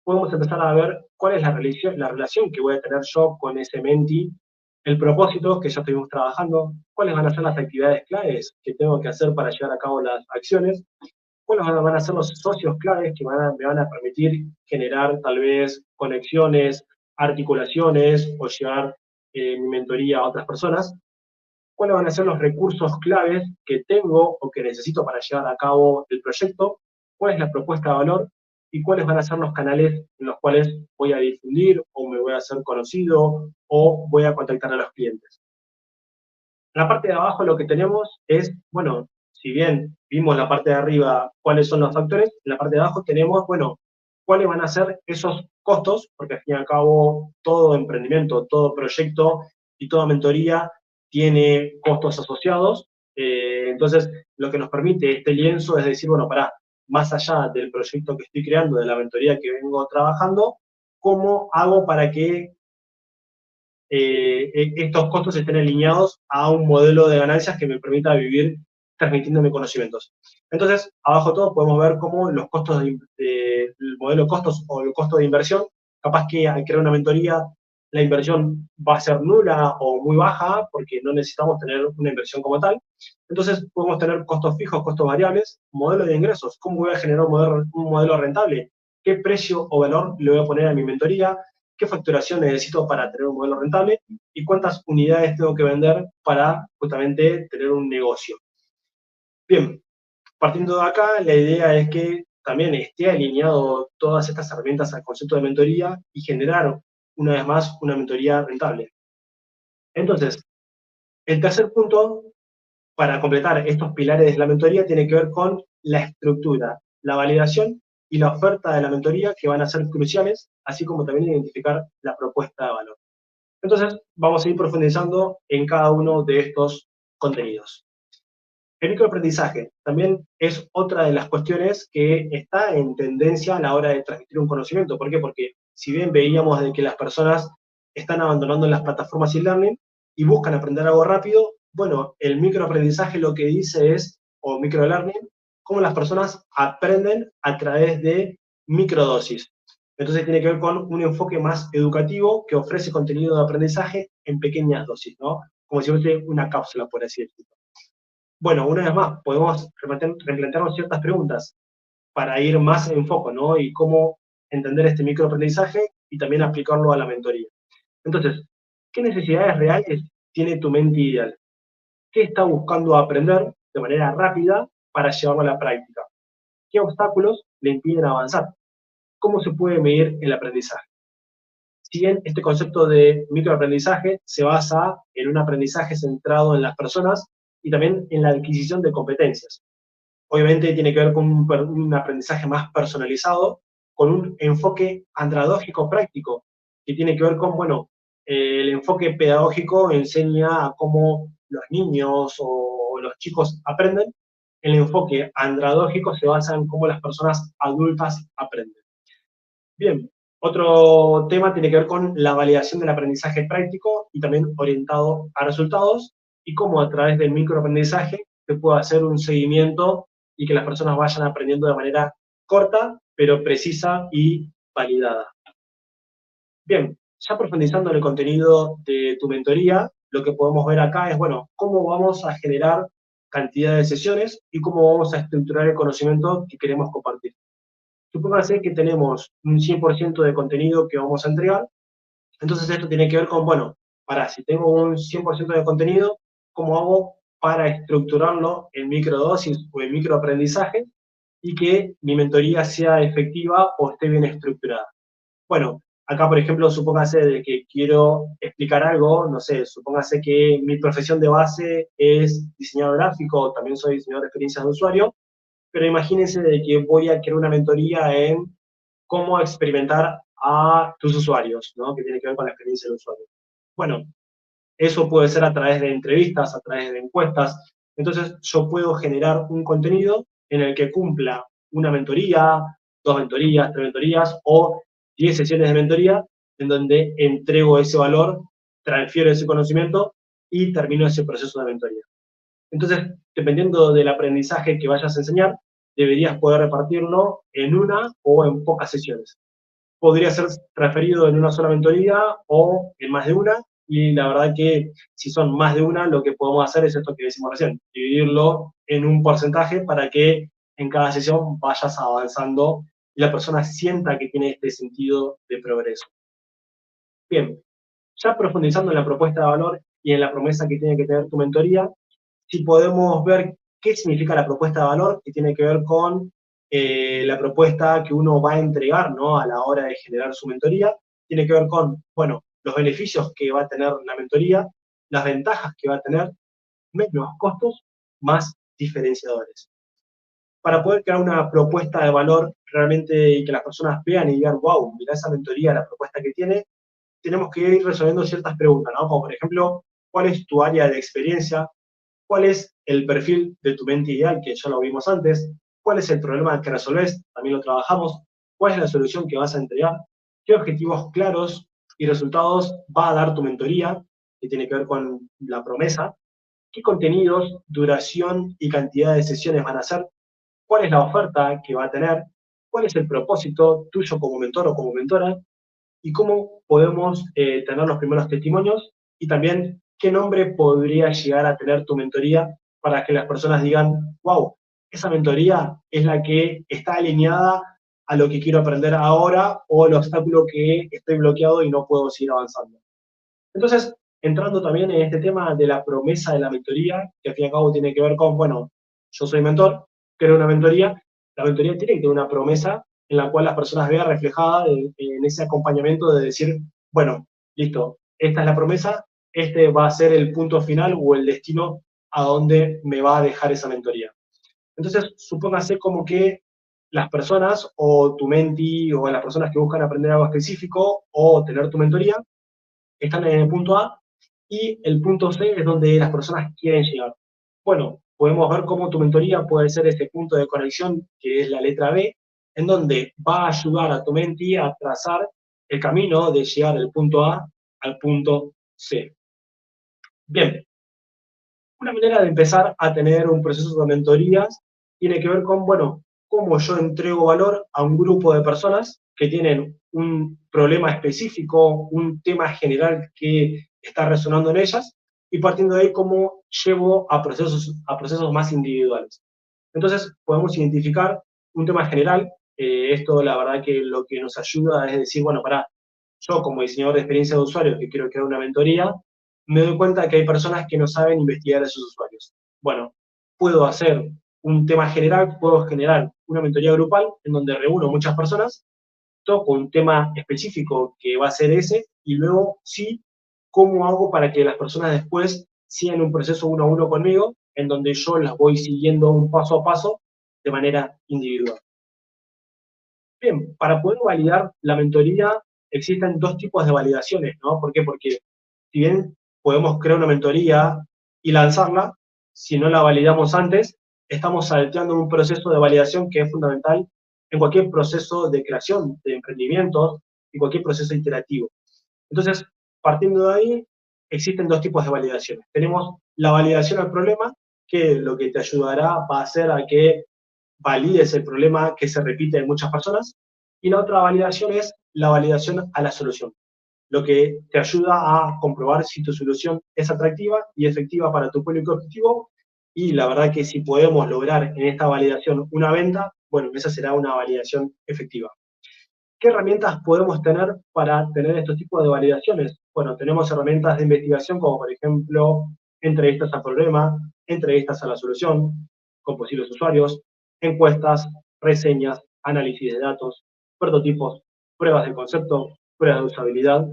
podemos empezar a ver cuál es la relación que voy a tener yo con ese menti, el propósito que ya estuvimos trabajando, cuáles van a ser las actividades claves que tengo que hacer para llevar a cabo las acciones, cuáles van a ser los socios claves que me van a permitir generar tal vez conexiones, articulaciones o llevar mi mentoría a otras personas, cuáles van a ser los recursos claves que tengo o que necesito para llevar a cabo el proyecto, cuál es la propuesta de valor y cuáles van a ser los canales en los cuales voy a difundir o me voy a hacer conocido o voy a contactar a los clientes. En la parte de abajo lo que tenemos es, bueno, si bien vimos la parte de arriba cuáles son los factores, en la parte de abajo tenemos, bueno, cuáles van a ser esos costos, porque al fin y al cabo todo emprendimiento, todo proyecto y toda mentoría tiene costos asociados. Entonces, lo que nos permite este lienzo es decir, bueno, pará, más allá del proyecto que estoy creando, de la mentoría que vengo trabajando, ¿cómo hago para que estos costos estén alineados a un modelo de ganancias que me permita vivir transmitiéndome conocimientos? Entonces, abajo de todo podemos ver cómo los costos el modelo de costos o el costo de inversión, capaz que al crear una mentoría, la inversión va a ser nula o muy baja porque no necesitamos tener una inversión como tal. Entonces, podemos tener costos fijos, costos variables, modelo de ingresos, cómo voy a generar un modelo rentable, qué precio o valor le voy a poner a mi mentoría, qué facturación necesito para tener un modelo rentable y cuántas unidades tengo que vender para justamente tener un negocio. Bien, partiendo de acá, la idea es que también esté alineado todas estas herramientas al concepto de mentoría y generar, una vez más, una mentoría rentable. Entonces, el tercer punto para completar estos pilares de la mentoría tiene que ver con la estructura, la validación y la oferta de la mentoría, que van a ser cruciales, así como también identificar la propuesta de valor. Entonces, vamos a ir profundizando en cada uno de estos contenidos. El microaprendizaje también es otra de las cuestiones que está en tendencia a la hora de transmitir un conocimiento. ¿Por qué? Porque si bien veíamos de que las personas están abandonando las plataformas e-learning y buscan aprender algo rápido, bueno, el microaprendizaje lo que dice es, o microlearning, cómo las personas aprenden a través de microdosis. Entonces tiene que ver con un enfoque más educativo que ofrece contenido de aprendizaje en pequeñas dosis, ¿no? Como si fuese una cápsula, por así decirlo. Bueno, una vez más, podemos replantearnos ciertas preguntas para ir más en foco, ¿no? Y cómo entender este microaprendizaje y también aplicarlo a la mentoría. Entonces, ¿qué necesidades reales tiene tu mente ideal? ¿Qué está buscando aprender de manera rápida para llevarlo a la práctica? ¿Qué obstáculos le impiden avanzar? ¿Cómo se puede medir el aprendizaje? Si bien este concepto de microaprendizaje se basa en un aprendizaje centrado en las personas y también en la adquisición de competencias. Obviamente tiene que ver con un aprendizaje más personalizado, con un enfoque andrológico práctico, que tiene que ver con, bueno, el enfoque pedagógico enseña a cómo los niños o los chicos aprenden, el enfoque andrológico se basa en cómo las personas adultas aprenden. Bien, otro tema tiene que ver con la validación del aprendizaje práctico y también orientado a resultados y cómo a través del microaprendizaje se puede hacer un seguimiento y que las personas vayan aprendiendo de manera corta, pero precisa y validada. Bien, ya profundizando en el contenido de tu mentoría, lo que podemos ver acá es, bueno, cómo vamos a generar cantidad de sesiones y cómo vamos a estructurar el conocimiento que queremos compartir. Supóngase que tenemos un 100% de contenido que vamos a entregar, entonces esto tiene que ver con, bueno, si tengo un 100% de contenido, ¿cómo hago para estructurarlo en microdosis o en microaprendizaje y que mi mentoría sea efectiva o esté bien estructurada? Bueno, acá, por ejemplo, supóngase de que quiero explicar algo, no sé, supóngase que mi profesión de base es diseñador gráfico, también soy diseñador de experiencias de usuario, pero imagínense de que voy a crear una mentoría en cómo experimentar a tus usuarios, ¿no? Que tiene que ver con la experiencia del usuario. Bueno, eso puede ser a través de entrevistas, a través de encuestas. Entonces, yo puedo generar un contenido en el que cumpla una mentoría, dos mentorías, tres mentorías o 10 sesiones de mentoría en donde entrego ese valor, transfiero ese conocimiento y termino ese proceso de mentoría. Entonces, dependiendo del aprendizaje que vayas a enseñar, deberías poder repartirlo en una o en pocas sesiones. Podría ser transferido en una sola mentoría o en más de una, y la verdad que si son más de una, lo que podemos hacer es esto que decimos recién, dividirlo en un porcentaje para que en cada sesión vayas avanzando y la persona sienta que tiene este sentido de progreso. Bien, ya profundizando en la propuesta de valor y en la promesa que tiene que tener tu mentoría, si podemos ver qué significa la propuesta de valor, que tiene que ver con la propuesta que uno va a entregar, ¿no? A la hora de generar su mentoría, tiene que ver con, bueno, los beneficios que va a tener la mentoría, las ventajas que va a tener, menos costos, más diferenciadores. Para poder crear una propuesta de valor realmente y que las personas vean y digan, wow, mira esa mentoría, la propuesta que tiene, tenemos que ir resolviendo ciertas preguntas, ¿no? Como por ejemplo, ¿cuál es tu área de experiencia? ¿Cuál es el perfil de tu mente ideal, que ya lo vimos antes? ¿Cuál es el problema que resolves? También lo trabajamos. ¿Cuál es la solución que vas a entregar? ¿Qué objetivos claros y resultados va a dar tu mentoría, que tiene que ver con la promesa? ¿Qué contenidos, duración y cantidad de sesiones van a ser? ¿Cuál es la oferta que va a tener? ¿Cuál es el propósito tuyo como mentor o como mentora? ¿Y cómo podemos tener los primeros testimonios? Y también, ¿qué nombre podría llegar a tener tu mentoría para que las personas digan, wow, esa mentoría es la que está alineada a lo que quiero aprender ahora o el obstáculo que estoy bloqueado y no puedo seguir avanzando? Entonces, entrando también en este tema de la promesa de la mentoría, que al fin y al cabo tiene que ver con, bueno, yo soy mentor, creo una mentoría, la mentoría tiene que tener una promesa en la cual las personas vean reflejada en ese acompañamiento de decir, bueno, listo, esta es la promesa, este va a ser el punto final o el destino a donde me va a dejar esa mentoría. Entonces, supóngase como que las personas o tu menti o las personas que buscan aprender algo específico o tener tu mentoría están en el punto A y el punto C es donde las personas quieren llegar. Bueno, podemos ver cómo tu mentoría puede ser ese punto de conexión, que es la letra B, en donde va a ayudar a tu mentee a trazar el camino de llegar del punto A al punto C. Bien, una manera de empezar a tener un proceso de mentorías tiene que ver con, bueno, cómo yo entrego valor a un grupo de personas que tienen un problema específico, un tema general que está resonando en ellas, y partiendo de ahí, cómo llevo a procesos más individuales. Entonces, podemos identificar un tema general. Esto, la verdad, que lo que nos ayuda es decir, bueno, yo como diseñador de experiencia de usuario que quiero crear una mentoría, me doy cuenta que hay personas que no saben investigar a sus usuarios. Bueno, puedo hacer un tema general, puedo generar una mentoría grupal en donde reúno muchas personas, toco un tema específico que va a ser ese, y luego sí, cómo hago para que las personas después sigan un proceso uno a uno conmigo, en donde yo las voy siguiendo un paso a paso de manera individual. Bien, para poder validar la mentoría existen dos tipos de validaciones, ¿no? ¿Por qué? Porque si bien podemos crear una mentoría y lanzarla, si no la validamos antes, estamos salteando un proceso de validación que es fundamental en cualquier proceso de creación de emprendimientos y cualquier proceso iterativo. Entonces, partiendo de ahí, existen dos tipos de validaciones. Tenemos la validación al problema, que lo que te ayudará va a ser a que valides el problema que se repite en muchas personas, y la otra validación es la validación a la solución, lo que te ayuda a comprobar si tu solución es atractiva y efectiva para tu público objetivo, y la verdad que si podemos lograr en esta validación una venta, bueno, esa será una validación efectiva. ¿Qué herramientas podemos tener para tener estos tipos de validaciones? Bueno, tenemos herramientas de investigación como, por ejemplo, entrevistas al problema, entrevistas a la solución con posibles usuarios, encuestas, reseñas, análisis de datos, prototipos, pruebas de concepto, pruebas de usabilidad.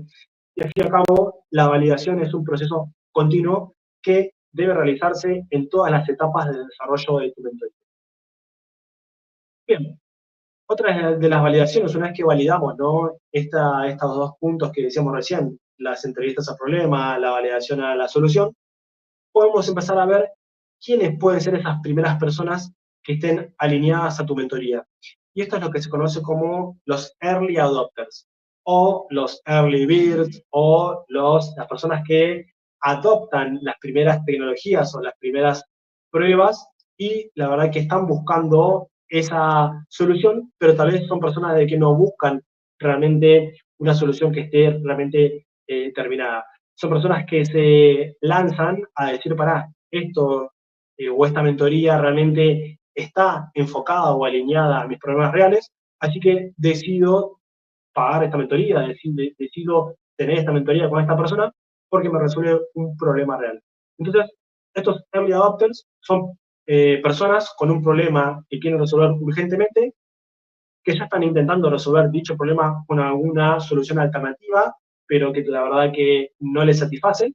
Y al fin y al cabo, la validación es un proceso continuo que debe realizarse en todas las etapas del desarrollo de tu mentoría. Bien, otra de las validaciones, una vez que validamos, ¿no? Estos dos puntos que decíamos recién, las entrevistas al problema, la validación a la solución, podemos empezar a ver quiénes pueden ser esas primeras personas que estén alineadas a tu mentoría. Y esto es lo que se conoce como los early adopters, o los early birds, o las personas que adoptan las primeras tecnologías o las primeras pruebas, y la verdad que están buscando esa solución, pero tal vez son personas de que no buscan realmente una solución que esté realmente terminada. Son personas que se lanzan a decir, esto o esta mentoría realmente está enfocada o alineada a mis problemas reales, así que decido pagar esta mentoría, decido tener esta mentoría con esta persona porque me resuelve un problema real. Entonces, estos early adopters son personas con un problema que quieren resolver urgentemente, que ya están intentando resolver dicho problema con alguna solución alternativa, pero que la verdad que no les satisface.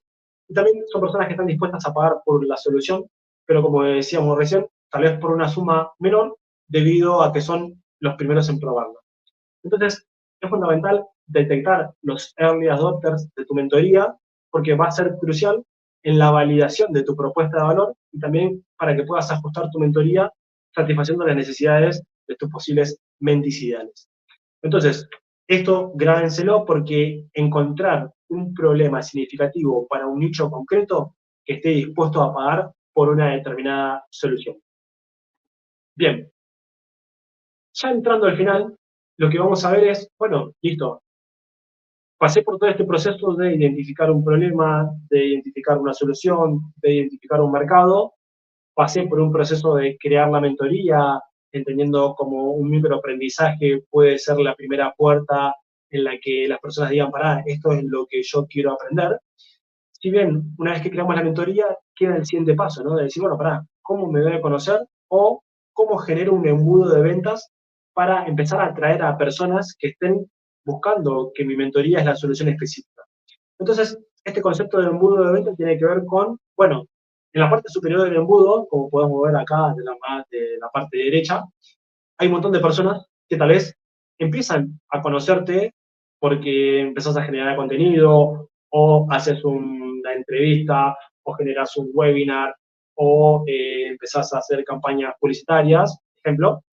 Y también son personas que están dispuestas a pagar por la solución, pero como decíamos recién, tal vez por una suma menor, debido a que son los primeros en probarlo. Entonces, es fundamental detectar los early adopters de tu mentoría, porque va a ser crucial en la validación de tu propuesta de valor y también para que puedas ajustar tu mentoría satisfaciendo las necesidades de tus posibles mentis ideales. Entonces, esto grábenselo, porque encontrar un problema significativo para un nicho concreto que esté dispuesto a pagar por una determinada solución. Bien, ya entrando al final, lo que vamos a ver es, bueno, listo, pasé por todo este proceso de identificar un problema, de identificar una solución, de identificar un mercado, pasé por un proceso de crear la mentoría, entendiendo como un microaprendizaje puede ser la primera puerta en la que las personas digan, esto es lo que yo quiero aprender. Si bien, una vez que creamos la mentoría, queda el siguiente paso, ¿no? De decir, bueno, ¿cómo me voy a conocer? O cómo genero un embudo de ventas para empezar a atraer a personas que estén buscando que mi mentoría es la solución específica. Entonces, este concepto de embudo de ventas tiene que ver con, bueno, en la parte superior del embudo, como podemos ver acá de la parte derecha, hay un montón de personas que tal vez empiezan a conocerte porque empezás a generar contenido, o haces una entrevista, o generas un webinar, o empezás a hacer campañas publicitarias, por ejemplo.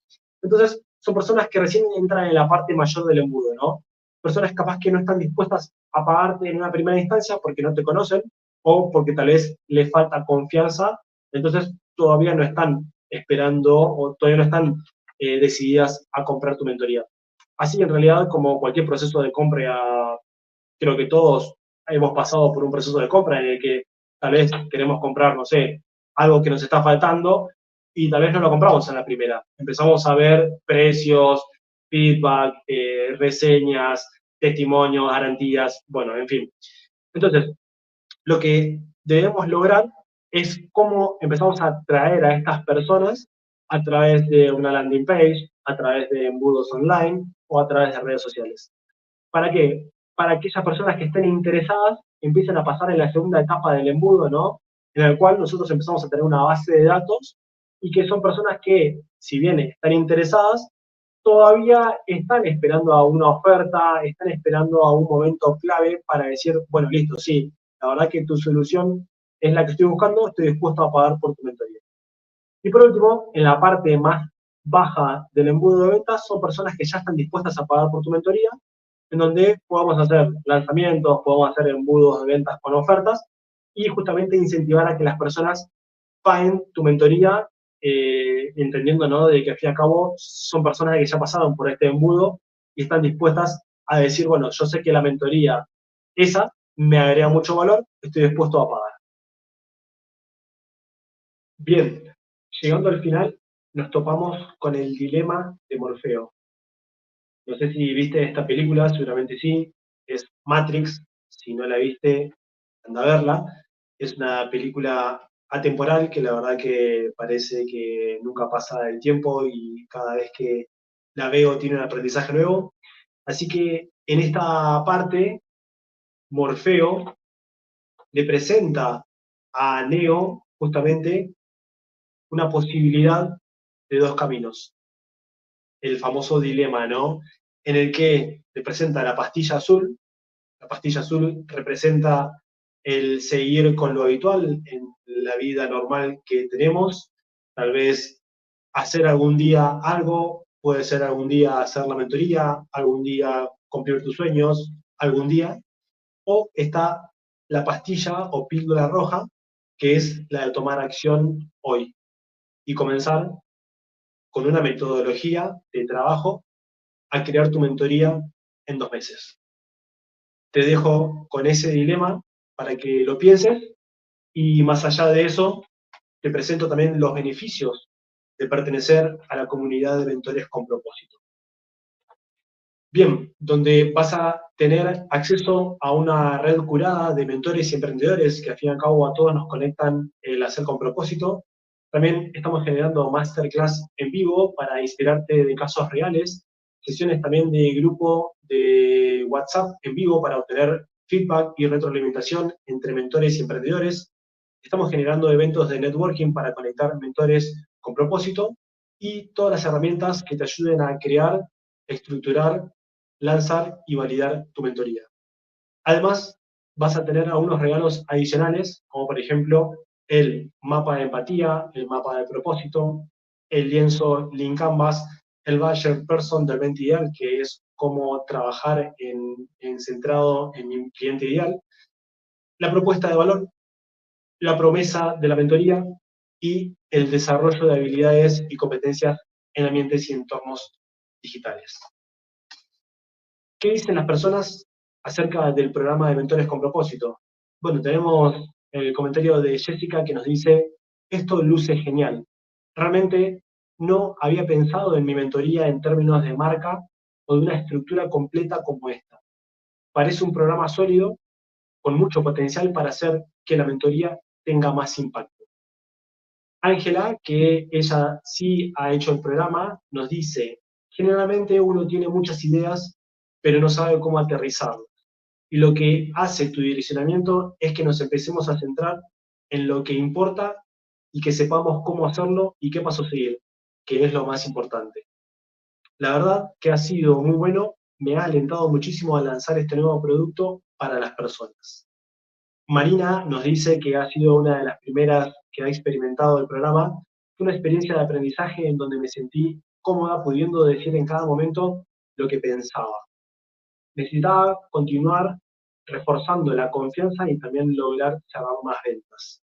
Entonces, son personas que recién entran en la parte mayor del embudo, ¿no? Personas capaz que no están dispuestas a pagarte en una primera instancia porque no te conocen o porque tal vez les falta confianza, entonces todavía no están esperando o todavía no están decididas a comprar tu mentoría. Así, en realidad, como cualquier proceso de compra, creo que todos hemos pasado por un proceso de compra en el que tal vez queremos comprar, no sé, algo que nos está faltando y tal vez no lo compramos en la primera. Empezamos a ver precios, feedback, reseñas, testimonios, garantías, bueno, en fin. Entonces, lo que debemos lograr es cómo empezamos a atraer a estas personas a través de una landing page, a través de embudos online o a través de redes sociales. ¿Para qué? Para que esas personas que estén interesadas empiecen a pasar en la segunda etapa del embudo, ¿no? En el cual nosotros empezamos a tener una base de datos y que son personas que, si bien están interesadas, todavía están esperando a una oferta, están esperando a un momento clave para decir, bueno, listo, sí, la verdad que tu solución es la que estoy buscando, estoy dispuesto a pagar por tu mentoría. Y por último, en la parte más baja del embudo de ventas, son personas que ya están dispuestas a pagar por tu mentoría, en donde podamos hacer lanzamientos, podemos hacer embudos de ventas con ofertas y justamente incentivar a que las personas paguen tu mentoría, entendiendo, ¿no?, de que al fin y al cabo son personas que ya pasaron por este embudo y están dispuestas a decir, bueno, yo sé que la mentoría esa me agrega mucho valor, estoy dispuesto a pagar. Bien, llegando al final, nos topamos con el dilema de Morfeo. No sé si viste esta película, seguramente sí, es Matrix, si no la viste, anda a verla. Es una película atemporal que la verdad que parece que nunca pasa el tiempo y cada vez que la veo tiene un aprendizaje nuevo. Así que en esta parte, Morfeo le presenta a Neo justamente una posibilidad de dos caminos, el famoso dilema, ¿no? En el que te presenta la pastilla azul representa el seguir con lo habitual en la vida normal que tenemos, tal vez hacer algún día algo, puede ser algún día hacer la mentoría, algún día cumplir tus sueños, algún día, o está la pastilla o píldora roja, que es la de tomar acción hoy y comenzar con una metodología de trabajo a crear tu mentoría en 2 meses. Te dejo con ese dilema para que lo pienses y más allá de eso, te presento también los beneficios de pertenecer a la comunidad de mentores con propósito. Bien, donde vas a tener acceso a una red curada de mentores y emprendedores que al fin y al cabo a todos nos conectan el hacer con propósito. También estamos generando masterclass en vivo para inspirarte de casos reales, sesiones también de grupo de WhatsApp en vivo para obtener feedback y retroalimentación entre mentores y emprendedores. Estamos generando eventos de networking para conectar mentores con propósito y todas las herramientas que te ayuden a crear, estructurar, lanzar y validar tu mentoría. Además, vas a tener algunos regalos adicionales, como por ejemplo el mapa de empatía, el mapa de propósito, el lienzo Lean Canvas, el Buyer Person del 20 ideal, que es cómo trabajar centrado en mi cliente ideal, la propuesta de valor, la promesa de la mentoría y el desarrollo de habilidades y competencias en ambientes y entornos digitales. ¿Qué dicen las personas acerca del programa de Mentores con Propósito? Bueno, tenemos el comentario de Jessica que nos dice, esto luce genial. Realmente no había pensado en mi mentoría en términos de marca o de una estructura completa como esta. Parece un programa sólido, con mucho potencial para hacer que la mentoría tenga más impacto. Ángela, que ella sí ha hecho el programa, nos dice, generalmente uno tiene muchas ideas, pero no sabe cómo aterrizarlas. Y lo que hace tu direccionamiento es que nos empecemos a centrar en lo que importa y que sepamos cómo hacerlo y qué paso seguir, que es lo más importante. La verdad que ha sido muy bueno, me ha alentado muchísimo a lanzar este nuevo producto para las personas. Marina nos dice que ha sido una de las primeras que ha experimentado el programa, fue una experiencia de aprendizaje en donde me sentí cómoda pudiendo decir en cada momento lo que pensaba. Necesitaba continuar reforzando la confianza y también lograr cerrar más ventas.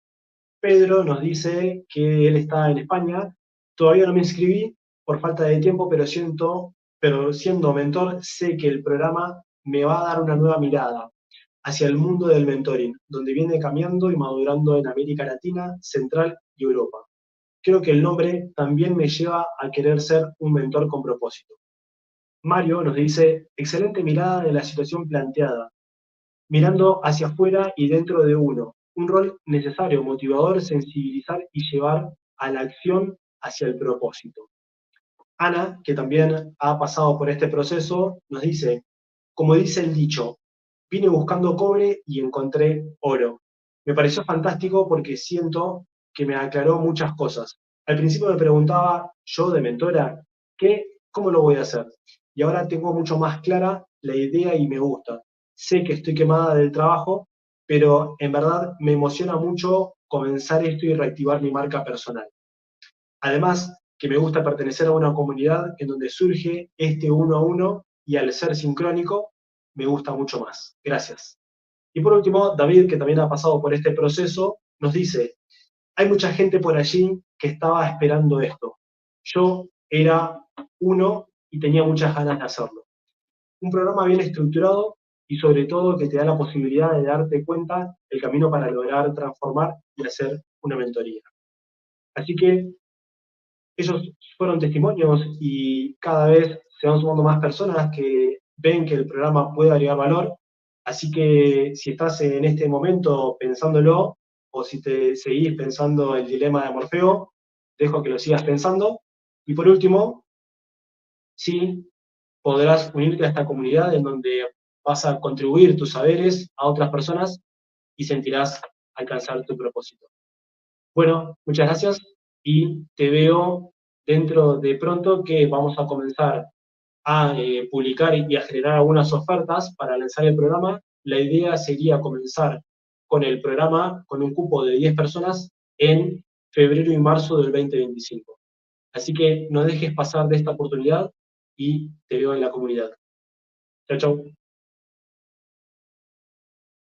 Pedro nos dice que él está en España. Todavía no me inscribí por falta de tiempo, pero siendo mentor, sé que el programa me va a dar una nueva mirada hacia el mundo del mentoring, donde viene cambiando y madurando en América Latina, Central y Europa. Creo que el nombre también me lleva a querer ser un mentor con propósito. Mario nos dice, excelente mirada de la situación planteada, mirando hacia afuera y dentro de uno. Un rol necesario, motivador, sensibilizar y llevar a la acción hacia el propósito. Ana, que también ha pasado por este proceso, nos dice, como dice el dicho, vine buscando cobre y encontré oro. Me pareció fantástico porque siento que me aclaró muchas cosas. Al principio me preguntaba, yo de mentora, ¿cómo lo voy a hacer? Y ahora tengo mucho más clara la idea y me gusta. Sé que estoy quemada del trabajo, pero en verdad me emociona mucho comenzar esto y reactivar mi marca personal. Además, que me gusta pertenecer a una comunidad en donde surge este uno a uno y al ser sincrónico, me gusta mucho más. Gracias. Y por último, David, que también ha pasado por este proceso, nos dice, hay mucha gente por allí que estaba esperando esto. Yo era uno y tenía muchas ganas de hacerlo. Un programa bien estructurado y sobre todo que te da la posibilidad de darte cuenta el camino para lograr transformar y hacer una mentoría. Así que ellos fueron testimonios y cada vez se van sumando más personas que ven que el programa puede agregar valor. Así que si estás en este momento pensándolo, o si te seguís pensando el dilema de Morfeo, dejo que lo sigas pensando. Y por último, sí podrás unirte a esta comunidad en donde vas a contribuir tus saberes a otras personas y sentirás alcanzar tu propósito. Bueno, muchas gracias y te veo dentro de pronto que vamos a comenzar a publicar y a generar algunas ofertas para lanzar el programa. La idea sería comenzar con el programa con un cupo de 10 personas en febrero y marzo del 2025. Así que no dejes pasar de esta oportunidad y te veo en la comunidad. Chao, chao.